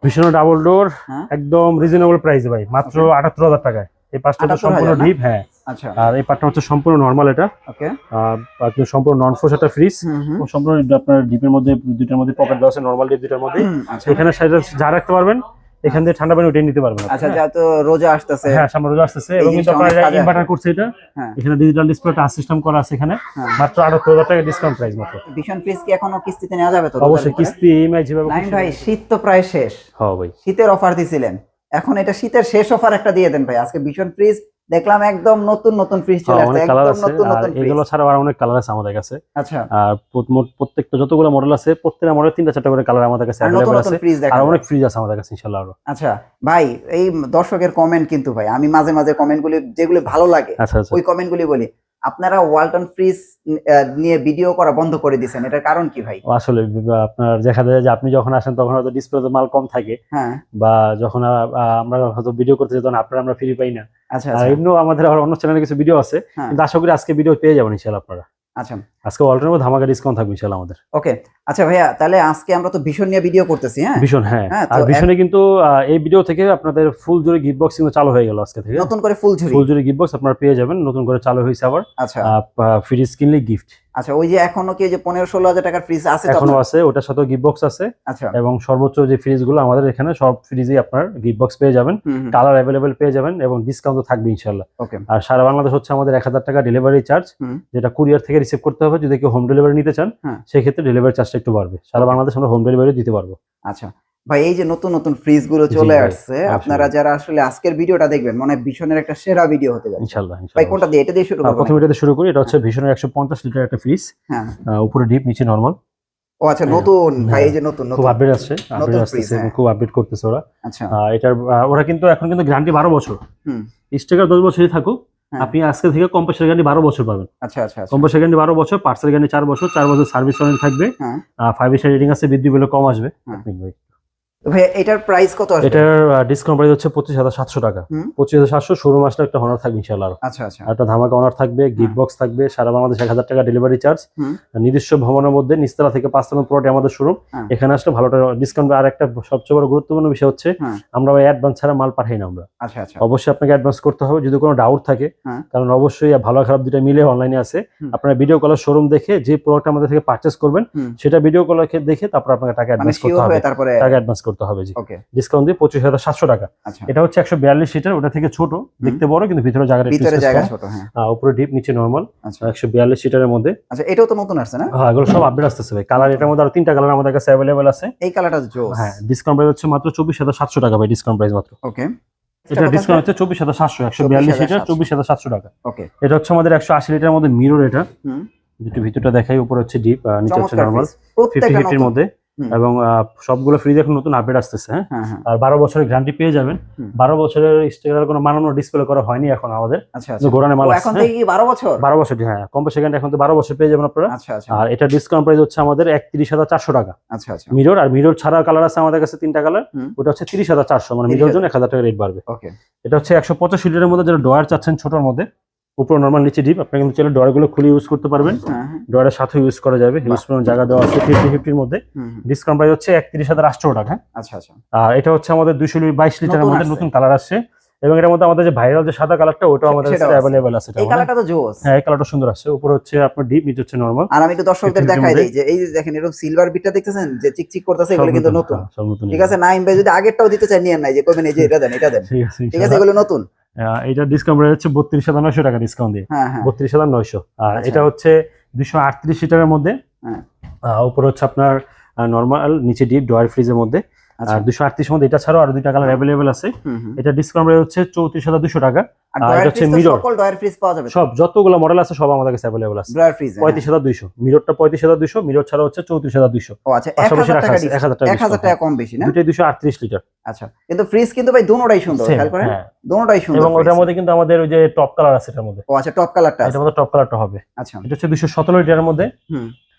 ভীষণ double door হ্যাঁ একদম রিজনেবল প্রাইসে ভাই, মাত্র ৭৮,০০০ টাকায়। এই পাঁচটা তো সম্পূর্ণ ৭৮,০০০ না? ডিপ, হ্যাঁ। আচ্ছা আর এই পার্টটা হচ্ছে সম্পূর্ণ নরমাল, এটা ওকে আপনি সম্পূর্ণ নন ফোর্স একটা ফ্রিজ, হুম সম্পূর্ণ আপনার ডিপের মধ্যে দুইটার মধ্যে পকেট দেওয়া আছে, নরমাল ডিপ দুইটার মধ্যে। আচ্ছা এখানে সাইডে যা রাখতে পারবেন, এখান থেকে ঠান্ডা পানি উঠিয়ে নিতে পারবেন। আচ্ছা যেহেতু রোজা আসতেছে হ্যাঁ, সামনে রোজা আসতেছে, এবং কিন্তু জিনিসটা আপনার অনেক কাজে ইনভার্টার আসবে। করছে এটা। হ্যাঁ এখানে ডিজিটাল ডিসপ্লে টাচ সিস্টেম করা আছে এখানে, হ্যাঁ মাত্র ৭৮,০০০ টাকা ডিসকাউন্ট প্রাইস মাত্র। ভীষণ ফ্রিজ কি এখনো কিস্তিতে নেওয়া যাবে তো? অবশ্যই কিস্তি, ইএমআই যেভাবে নাইম ভাই শীত তো প্রায় শেষ, হ্যাঁ ভাই। শীতের অফার দিছিলেন, এখন এটা শীতের শেষ অফার একটা দিয়ে দেন ভাই। আজকে ভীষণ ফ্রিজ দেখলাম একদম নতুন নতুন ফ্রিজ চলে আসছে, অনেক কালার একদম আছে, নতুন আর নতুন ফ্রিজ। এগুলো ছাড়াও আর অনেক কালার আছে আমাদের কাছে। আচ্ছা আর প্রত্যেকটা যতগুলো মডেল আছে, প্রত্যেকটা মডেল ৩টা ৪টা করে কালার আমাদের কাছে আর নতুন अवेलेबल নতুন আছে, ফ্রিজ দেখা আর যায়। অনেক ফ্রিজ আছে আমাদের কাছে ইনশাআল্লাহ আরো। আচ্ছা ভাই, এই দর্শকের কমেন্ট কিন্তু ভাই আমি মাঝে মাঝে কমেন্টগুলি যেগুলো ভালো লাগে আচ্ছা আচ্ছা। ওই কমেন্টগুলি বলি, আপনারা ওয়ালটন ফ্রিজ নিয়ে ভিডিও করা বন্ধ করে দিয়েছেন, এটার কারণ কি ভাই? আসলে আপনার দেখা যায় যে আপনি যখন আসেন তখন হয়তো ডিসপ্লেতে মাল কম থাকে, হ্যাঁ বা যখন আমরা হয়তো ভিডিও করতে যাই তখন আমরা ফ্রি পাই না। আচ্ছা আর আচ্ছা এমনিও আমাদের আবার অন্য চ্যানেলে কিছু ভিডিও আছে, হ্যাঁ কিন্তু আশা করি আজকে ভিডিও পেয়ে যাবেন ইনশাআল্লাহ আপনারা। আচ্ছা আজকে অল্টারনেটিভ ধামাকা ডিসকাউন্ট থাকবে ইনশাআল্লাহ আমাদের। ওকে। আচ্ছা ভাইয়া, তাহলে আজকে আমরা তো ভীষণ নিয়ে ভিডিও করতেছি, হ্যাঁ ভীষণ, হ্যাঁ। হ্যাঁ, তো আর ভীষণে কিন্তু এই ভিডিও থেকে আপনাদের ফুল জুড়ে গিফট বক্স কিন্তু চালু হয়ে গেল আজকে থেকে। নতুন করে ফুলঝুরি। ফুল জুড়ে গিফট বক্স আপনারা পেয়ে যাবেন, নতুন করে চালু হয়েছে আবার। আচ্ছা ফ্রিজ কিনলে গিফট আচ্ছা, ওই যে এখনো কি যে ১৫-১৬ হাজার টাকার ফ্রিজ আছে তো এখনো আপনার? আছে, ওটার সাথে গিফট বক্স আছে। আচ্ছা এবং সর্বোচ্চ যে ফ্রিজগুলো আমাদের এখানে সব ফ্রিজেই আপনার গিফট বক্স পেয়ে যাবেন, কালার অ্যাভেলেবেল পেয়ে যাবেন, এবং ডিসকাউন্ট তো থাকবে ইনশাআল্লাহ। ওকে আর সারা বাংলাদেশ হচ্ছে আমাদের ১,০০০ টাকা ডেলিভারি চার্জ, যেটা কুরিয়ার থেকে রিসিভ করতে হবে। যদি কেউ হোম ডেলিভারি নিতে চান, হ্যাঁ। সেক্ষেত্রে ডেলিভারি চার্জটা একটু বাড়বে। সারা বাংলাদেশ আমরা হোম ডেলিভারি দিতে পারবো। আচ্ছা ভাই, এই যে নতুন নতুন ফ্রিজ গুলো জি চলে ভাই, আসছে, অবশ্যই। আপনারা যারা আসলে আজকের ভিডিওটা দেখবেন মনে হয় ভীষণের একটা সেরা ভিডিও হতে যাচ্ছে। ইনশাআল্লাহ ভাই ইনশাআল্লাহ। কোনটা দিয়ে, এটা দিয়ে শুরু করব? প্রথমে এটা দিয়ে শুরু করি। এটা হচ্ছে ভীষণের ১৫০ লিটার একটা ফ্রিজ, হ্যাঁ উপরে ডিপ নিচে নরমাল। ও আচ্ছা, নতুন ভাই, এই যে নতুন খুব নতুন আপডেট আসছে, নতুন আপডেট ফ্রিজ, আসতেছে, হ্যাঁ। খুব আপডেট করতেছে ওরা। আচ্ছা এটার ওরা কিন্তু এখন কিন্তু গ্যারান্টি ১২ বছর, হুম স্টিকার ১০ বছরই থাকুক, হ্যাঁ। আপনি আজকে থেকে কম্প্রেসার গ্যারান্টি ১২ বছর পাবেন। আচ্ছা আচ্ছা আচ্ছা কম্প্রেসার গ্যারান্টি ১২ বছর, পার্সেল গ্যারান্টি ৪ বছর, 4 বছর সার্ভিস ওয়ারেন্টি থাকবে, হ্যাঁ 5 স্টার রেটিং আছে, বিদ্যুৎ বিল কম আসবে। হ্যাঁ। ভাই তো ভাই এটার প্রাইস কত আসবে? এটার ডিসকাউন্ট প্রাইস হচ্ছে ২৫,৭০০ টাকা। ২৫,৭০০ শোরুম আসলে একটা অনার থাকবে ইনশাআল্লাহ আরো। আচ্ছা আচ্ছা একটা ধামাকা অনার থাকবে, গিফট বক্স থাকবে, সারা বাংলাদেশ ১,০০০ টাকা ডেলিভারি চার্জ, হুম নিজস্ব ভবনের মধ্যে নিচতলা থেকে ৫ তলা পুরোটাই আমাদের শোরুম। হ্যাঁ। এখানে আসলে ভালোটা ডিসকাউন্ট। আর একটা সবচেয়ে বড় গুরুত্বপূর্ণ বিষয় হচ্ছে হ্যাঁ আমরা অ্যাডভান্স ছাড়া মাল পাঠাই না আমরা। আচ্ছা আচ্ছা অবশ্যই আপনাকে অ্যাডভান্স করতে হবে যদি কোনো ডাউট থাকে, হ্যাঁ কারণ অবশ্যই ভালো খারাপ দুটো মিলে অনলাইনে আছে। আপনারা ভিডিও কলের শোরুম দেখে যে প্রোডাক্ট আমাদের থেকে পারচেজ করবেন, সেটা ভিডিও কলে দেখে তারপর আপনাকে টাকা মানে অ্যাডভান্স করতে শিওর হবে। হয়ে তারপরে টাকা অ্যাডভান্স করতে হবে, জি। ওকে ডিসকাউন্ট দিয়ে ২৫,৭০০ টাকা। আচ্ছা, এটা হচ্ছে ১৪২ লিটার, ওটা থেকে ছোট, দেখতে বড়, কিন্তু ভিতরে জায়গাটা একটু ভিতরে space জায়গা কম। ছোট, হ্যাঁ উপরে ডিপ নিচে নরমাল, আচ্ছা ১৪২ লিটারের মধ্যে। আচ্ছা, এটাও তো নতুন আসছে না? হ্যাঁ, এগুলো সব আপডেট আসতেছে ভাই। কালার এটার মধ্যে আরো ৩টা কালার আমাদের কাছে অ্যাভেলেবল আছে। এই কালারটা জোস। হ্যাঁ, ডিসকাউন্ট প্রাইস হচ্ছে মাত্র ২৪,৭০০ টাকা ভাই, ডিসকাউন্ট প্রাইস মাত্র। ওকে, এটা ডিসকাউন্ট হচ্ছে ২৪,৭০০, ১৪২ লিটার ২৪,৭০০ টাকা। ওকে এটা হচ্ছে আমাদের ১৮০ লিটারের মধ্যে মিরর। এটা হুম যেটা ভিতরটা দেখাই, উপরে হচ্ছে ডিপ, নিচে হচ্ছে চমৎকার নরমাল, ফ্রিজ, প্রত্যেকটা 50-50 এর মধ্যে। হুম। এবং সবগুলো ফ্রিজ এখন নতুন আপডেট আসতেছে, হ্যাঁ। হ্যাঁ হ্যাঁ আর ১২ বছরের গ্যারান্টি পেয়ে যাবেন। ১২ বছরের স্টিকার কোনো মানানো ডিসপ্লে করা হয়নি এখন আমাদের, আচ্ছা আচ্ছা, গোড়ানে মাল ও আছে। এখন থেকে কি ১২ বছর? ১২ বছর, হ্যাঁ। কম্প্রেসার গ্যারান্টি এখন তো ১২ বছর পেয়ে যাবেন আপনারা। আচ্ছা আচ্ছা আর এটা ডিসকাউন্ট প্রাইস হচ্ছে আমাদের ৩১,৪০০ টাকা। আচ্ছা আচ্ছা মিরর, আর মিরর ছাড়া কালার আছে আমাদের কাছে 3টা কালার, হুম। ওটা হচ্ছে ৩০,৪০০, মানে মিরর জন্য ১,০০০ টাকা রেট বাড়বে। ওকে এটা হচ্ছে ১৮৫ লিটারের মধ্যে, যেটা ডয়ার চাচ্ছেন ছোটর মধ্যে, উপর নরমাল নিচে ডিপ। আপনি কিন্তু চাইলে ডয়ারগুলো খুলে ইউজ করতে পারবেন, হ্যাঁ হ্যাঁ ডয়ারের সাথে ইউজ করা যাবে। ইউজ করার জায়গা দেওয়া আছে 50-50 এর মধ্যে। হুম হুম, ডিসকাউন্ট প্রাইস হচ্ছে ৩১,৮০০ টাকা। আচ্ছা আচ্ছা আর এটা হচ্ছে আমাদের ২২২ লিটারের নতুন মধ্যে আসছে। নতুন কালার আসছে, এবং এটার মধ্যে আমাদের যে ভাইরাল যে সাদা কালারটা, ওটাও আমাদের কাছে সেটাও আছে। অ্যাভেলেবল আছে। এই কালারটা তো জোস। হ্যাঁ, এই কালারটা সুন্দর আসছে। উপরে হচ্ছে আপনার ডিপ, নিচে হচ্ছে নরমাল। আর আমি একটু দর্শকদের 50-50 দেখাই মধ্যে। দেই যে এই যে দেখেন এরকম সিলভার বিটটা দেখতেছেন যে চিকচিক করতেছে, এগুলো কিন্তু নতুন। সব নতুন। ঠিক আছে, নাইম ভাই যদি আগেরটাও দিতে চাই নিয়েন নাই, যে কইবেন এই যে এটা দেন এটা দেন, ঠিক আছে, ঠিক আছে, এগুলো নতুন। এটা ডিসকাউন্ট প্রাইস হচ্ছে ৩২,৯০০ টাকা ডিসকাউন্ট দিয়ে, হ্যাঁ হ্যাঁ ৩২,৯০০। আর আচ্ছা। এটা হচ্ছে ২৩৮ লিটারের মধ্যে, হ্যাঁ উপরে হচ্ছে আপনার নরমাল, নিচে ডিপ ডয়ার ফ্রিজের মধ্যে। আচ্ছা আর ২৩৮ মধ্যে এটা ছাড়াও আরো 2টা কালার অ্যাভেলেবল আছে। হুম হুম। এটা ডিসকাউন্ট প্রাইস হচ্ছে ৩৪,২০০ টাকা। আর এটা ডয়ার হচ্ছে ফ্রিজ তো মিরর, সকল ডয়ার ফ্রিজ পাওয়া যাবে, সব যতগুলো মডেল আছে সব আমাদের কাছে অ্যাভেলেবল আছে। ডয়ার ফ্রিজ ৩৫,২০০, মিররটা ৩৫,২০০, মিরর ছাড়া হচ্ছে ৩৪,২০০। ও আচ্ছা, পাশাপাশি ১,০০০ রাখা টাকা আছে, ১,০০০ টাকা ১,০০০ টাকা কম বেশি না? দুটোই ২৩৮ লিটার। আচ্ছা, কিন্তু ফ্রিজ কিন্তু ভাই দুটোটাই সুন্দর, Same, খেয়াল করেন হ্যাঁ। দুটোটাই সুন্দর এবং fridge। ওটার মধ্যে কিন্তু আমাদের ওই যে টপ কালার আছে এটার মধ্যে, ও আচ্ছা, টপ কালারটা আছে। এটার মধ্যে টপ কালারটা হবে। আচ্ছা এটা হচ্ছে ২১৭ লিটারের মধ্যে, হুম,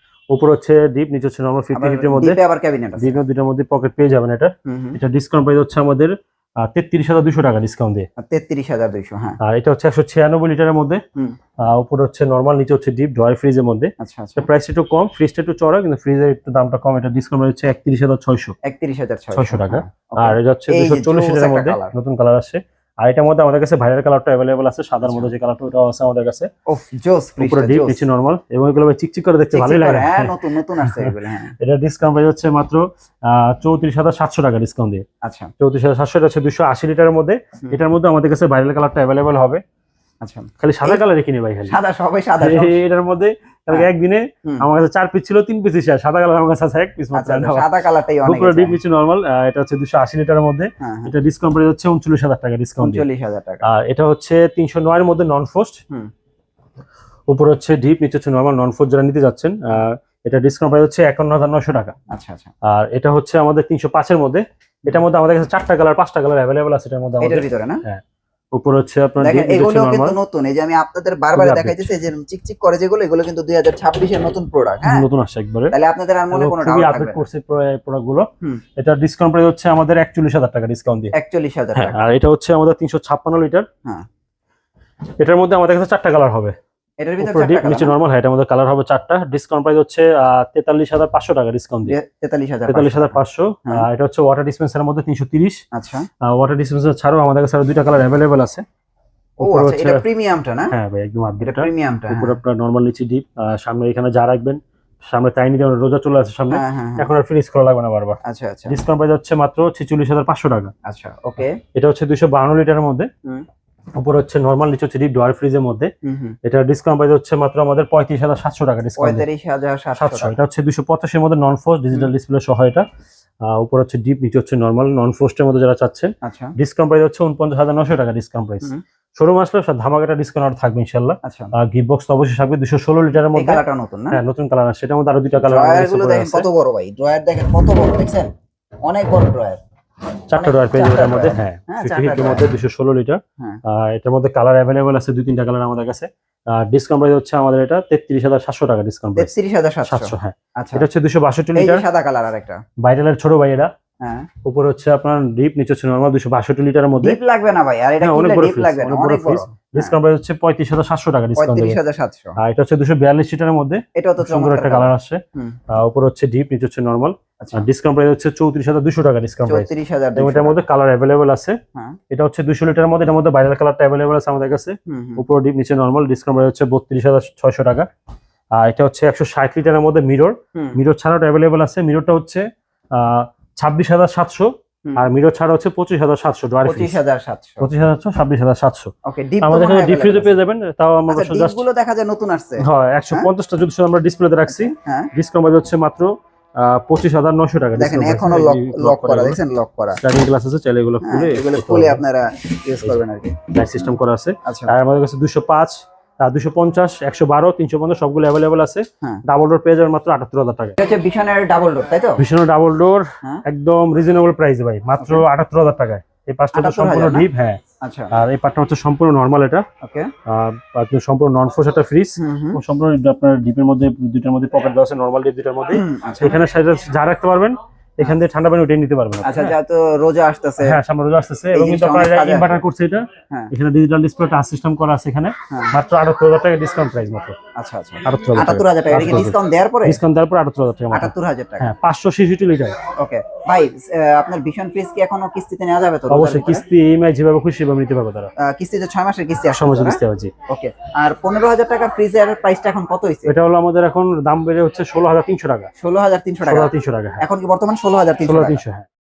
উপর হচ্ছে ডিপ, নিচে হচ্ছে নরমাল 50-50 এর মধ্যে। ডিপে আবার ক্যাবিনেট আছে। ডিপের দুটোর মধ্যে পকেট পেয়ে যাবেন এটা। হুম হুম এটা ডিসকাউন্ট প্রাইস হচ্ছে আমাদের 33,200 টাকা ডিসকাউন্ট দিয়ে। 33,200, হ্যাঁ। আর এটা হচ্ছে 196 লিটারের মধ্যে, উপরে হচ্ছে নরমাল, নিচে হচ্ছে ডিপ ড্রয়ার ফ্রিজের মধ্যে। আচ্ছা আচ্ছা। এটা প্রাইস একটু কম, ফ্রিজটা একটু চড়া, কিন্তু ফ্রিজের একটু দামটা কম। এটা ডিসকাউন্ট হচ্ছে 31,600 টাকা। আর এটা হচ্ছে 240 লিটারের মধ্যে, নতুন কালার আসছে। আর এটার মধ্যে আমাদের কাছে ভাইরাল কালারটা अवेलेबल আছে, সাদার মধ্যে যে কালারটা ওটাও আছে আমাদের কাছে। ওফ জোস, উপরে ডিপ নিচে নরমাল, এবং এগুলো চিকচিক করে দেখতে ভালোই লাগে। হ্যাঁ, নতুন নতুন আসছে এগুলো, হ্যাঁ। এটা ডিসকাউন্ট প্রাইস হচ্ছে মাত্র 34,700 টাকা ডিসকাউন্ট দিয়ে। আচ্ছা, 34,700। এটা হচ্ছে 280 লিটারের মধ্যে। এটার মধ্যে আমাদের কাছে ভাইরাল কালারটা अवेलेबल হবে। আচ্ছা, খালি সাদা কালারে কিনে ভাই, খালি সাদা, সবাই সাদা। এটার মধ্যে কালকে একদিনে আমার কাছে 4 পিস ছিল, 3 পিস শেষ। সাদা কালার আমার কাছে আছে 1 পিস মাত্র। সাদা কালারটাই অনেক। উপরে ডিপ নিচে নরমাল। এটা হচ্ছে 280 লিটারের মধ্যে। এটা ডিসকাউন্ট প্রাইস হচ্ছে 39,000 টাকা ডিসকাউন্ট। 39,000 টাকা। আর এটা হচ্ছে 309 এর মধ্যে নন ফ্রস্ট। উপরে হচ্ছে ডিপ, নিচে হচ্ছে নরমাল। নন ফ্রস্ট যারা নিতে যাচ্ছেন, এটা ডিসকাউন্ট প্রাইস হচ্ছে 51,900 টাকা। আচ্ছা আচ্ছা। আর এটা হচ্ছে আমাদের 305 এর মধ্যে। এটার মধ্যে আমাদের কাছে 4টা কালার 5টা কালার अवेलेबल আছে এটার মধ্যে আমাদের। এটার ভিতরে না? হ্যাঁ। উপরে হচ্ছে আপনার দেখেন এগুলো কিন্তু নতুন। এই যে আমি আপনাদের বারবার দেখাইতেছি যে চিকচিক করে যেগুলো, এগুলো কিন্তু 2026 এর নতুন প্রোডাক্ট। হ্যাঁ, নতুন আসছে একবারে। তাহলে আপনাদের আর মনে কোনো ডাউট থাকবে না। করছে প্রোডাক্ট গুলো। এটা ডিসকাউন্ট প্রাইস হচ্ছে আমাদের 41,000 টাকা ডিসকাউন্ট দিয়ে। 41,000 টাকা। আর এটা হচ্ছে আমাদের 356 লিটার। হ্যাঁ, এটার মধ্যে আমাদের কাছে 4টা কালার হবে। এটার ভিতরে উপরে ডিপ নিচে নরমাল। হ্যাঁ, এটার মধ্যে কালার হবে 4টা। ডিসকাউন্ট প্রাইস হচ্ছে 43,500 টাকা ডিসকাউন্ট দিয়ে। 43,500। এটা হচ্ছে ওয়াটার ডিসপেন্সারের মধ্যে 330। আচ্ছা। ওয়াটার ডিসপেন্সার ছাড়াও আমাদের কাছে আরো 2টা কালার अवेलेबल আছে। ও আচ্ছা, এটা প্রিমিয়ামটা না? হ্যাঁ ভাই, একদম আপডেট। এটা প্রিমিয়ামটা। উপরে আপনার নরমাল, নিচে ডিপ। সামনে এখানে যা রাখবেন, সামনে তাই নিতে রোজা চলে আসে সামনে, এখন আর ফ্রিজ করা লাগবে না বারবার। আচ্ছা আচ্ছা। ডিসকাউন্ট প্রাইস হচ্ছে মাত্র 46,500 টাকা। আচ্ছা, ওকে। এটা হচ্ছে 252 লিটারের মধ্যে। উপরে হচ্ছে নরমাল, নিচে হচ্ছে ডিপ ড্রয়ার ফ্রিজের মধ্যে। এটা ডিসকাউন্ট প্রাইস হচ্ছে মাত্র আমাদের 35,700 টাকা ডিসকাউন্ট। 35,700। এটা হচ্ছে 285 এর মধ্যে নন ফ্রস্ট ডিজিটাল ডিসপ্লে সহ। এটা উপরে হচ্ছে ডিপ, নিচে হচ্ছে নরমাল। নন ফ্রস্টের মধ্যে যারা চাচ্ছেন, আচ্ছা, ডিসকাউন্ট প্রাইস হচ্ছে 49,900 টাকা ডিসকাউন্ট প্রাইস। শোরুম আসলে সব ধামাকাটা ডিসকাউন্ট আর থাকবে ইনশাআল্লাহ। আচ্ছা। গিফট বক্স তো অবশ্যই থাকবে। 216 লিটারের মধ্যে। এই কালারটা নতুন না? হ্যাঁ, নতুন কালার আছে। এটার মধ্যে আরো 2টা কালার ড্রয়ার গুলো দেখেন কত বড় ভাই। ড্রয়ার দেখেন কত বড়, দেখছেন? অনেক বড় ড্রয়ার। 4টা ড্রয়ার পেয়ে যাবেন এর মধ্যে। হ্যাঁ, 50 এর মধ্যে 216 লিটার। এটার মধ্যে কালার अवेलेबल আছে 2-3টা কালার আমাদের কাছে। ডিসকাউন্ট প্রাইস হচ্ছে আমাদের এটা 33,700 টাকা ডিসকাউন্ট প্রাইস। 33,700। হ্যাঁ। আচ্ছা। এটা হচ্ছে 262 এই লিটার। সাদা কালার আরেকটা। ভাইরালের ছোট ভাই এটা। হ্যাঁ। উপরে হচ্ছে আপনার ডিপ, নিচে হচ্ছে নরমাল। 262 লিটারের মধ্যে। ডিপ লাগবে না ভাই, আর এটা অনেক কিনলে বড় ডিপ লাগবে না, অনেক বড়। ডিসকাউন্ট প্রাইস হচ্ছে 35,700 টাকা ডিসকাউন্ট দেবে। 35,700। আর এটা হচ্ছে 242 লিটারের মধ্যে। এটাও তো সুন্দর একটা কালার আসছে। উপরে হচ্ছে ডিপ, নিচে হচ্ছে নরমাল। আর ডিসকাউন্ট প্রাইস হচ্ছে 34,200 টাকা ডিসকাউন্ট প্রাইস। 34,200। এটার মধ্যে কালার अवेलेबल আছে। এটা হচ্ছে 200 লিটারের মধ্যে। এটার মধ্যে ভাইরাল কালারটা अवेलेबल আছে আমাদের কাছে। উপরে ডিপ, নিচে নরমাল। ডিসকাউন্ট প্রাইস হচ্ছে 32,600 টাকা। আর এটা হচ্ছে 160 লিটারের মধ্যে মিরর। মিরর ছাড়াও अवेलेबल আছে। মিররটা হচ্ছে 26,700। আর মিরর ছাড়া হচ্ছে 25,700। 25,700। 25,700, 26,700। ওকে, ডিপ আমাদের এখানে ডিপ ফ্রিজে পেয়ে যাবেন। তাও আমরা জাস্ট গুলো দেখা যায় নতুন আসছে। হ্যাঁ, 150টা যদি আমরা ডিসপ্লেতে রাখছি, ডিসকাউন্ট প্রাইস হচ্ছে মাত্র 25,900 টাকা। দেখেন এখনো লক করা, দেখেন লক করা। স্টার্টিং গ্লাস আছে, চাইলে এগুলো খুলে আপনারা ইউজ করবেন আর কি। লাইট সিস্টেম করা আছে। আচ্ছা। আর আমাদের কাছে 205, 250, 112, 350 সবগুলো अवेलेबल আছে। ডাবল ডোর পেয়ে যাবেন মাত্র 78,000 টাকা। এটা হচ্ছে বিশনের ডাবল ডোর, তাই তো? বিশনের ডাবল ডোর একদম রিজনেবল প্রাইস ভাই, মাত্র 78,000 টাকায়। এই পাঁচটা হচ্ছে সম্পূর্ণ ডিপ। হ্যাঁ। আচ্ছা। আর এই পার্টটা হচ্ছে সম্পূর্ণ নরমাল। এটা ওকে। আপনি সম্পূর্ণ নন ফোর্স একটা ফ্রিজ। সম্পূর্ণ আপনার ডিপের মধ্যে, দুইটার মধ্যে পকেট দেওয়া আছে, নরমাল ডিপ দুইটার মধ্যে। এখানে যা রাখতে পারবেন, এখান থেকে ঠান্ডা পানি উঠে নিতে পারবেন। আচ্ছা, যেহেতু রোজা আসতেছে। হ্যাঁ, সামনে রোজা আসতেছে। এবং কিন্তু আপনারা ইনভার্টার করছে এটা। এখানে ডিজিটাল ডিসপ্লে টাচ সিস্টেম করা আছে এখানে। মাত্র 78,000 টাকা ডিসকাউন্ট প্রাইস মাত্র। আচ্ছা আচ্ছা। 78,000 টাকা। এটা কি ডিসকাউন্ট দেওয়ার পরে? ডিসকাউন্ট দেওয়ার পরে 78,000 টাকা। 78,000 টাকা। হ্যাঁ, 566 লিটার। ওকে ভাই, আপনার ভিশন ফ্রিজ কি এখনো কিস্তিতে নেওয়া যাবে তো? অবশ্যই কিস্তি, ইএমআই যেভাবে খুশি সেভাবে নিতে পারবে তারা। কিস্তিতে 6 মাসের কিস্তি আসে। সমস্যা কিস্তি হবে। জি। ওকে। আর 15,000 টাকার ফ্রিজের প্রাইসটা এখন কত হইছে? এটা হলো আমাদের এখন দাম বেড়ে হচ্ছে 16,300 টাকা। 16,300 টাকা। 16,300 টাকা। এখন কি বর্তমান 16,300 টাকা? 16,300। হ্যাঁ।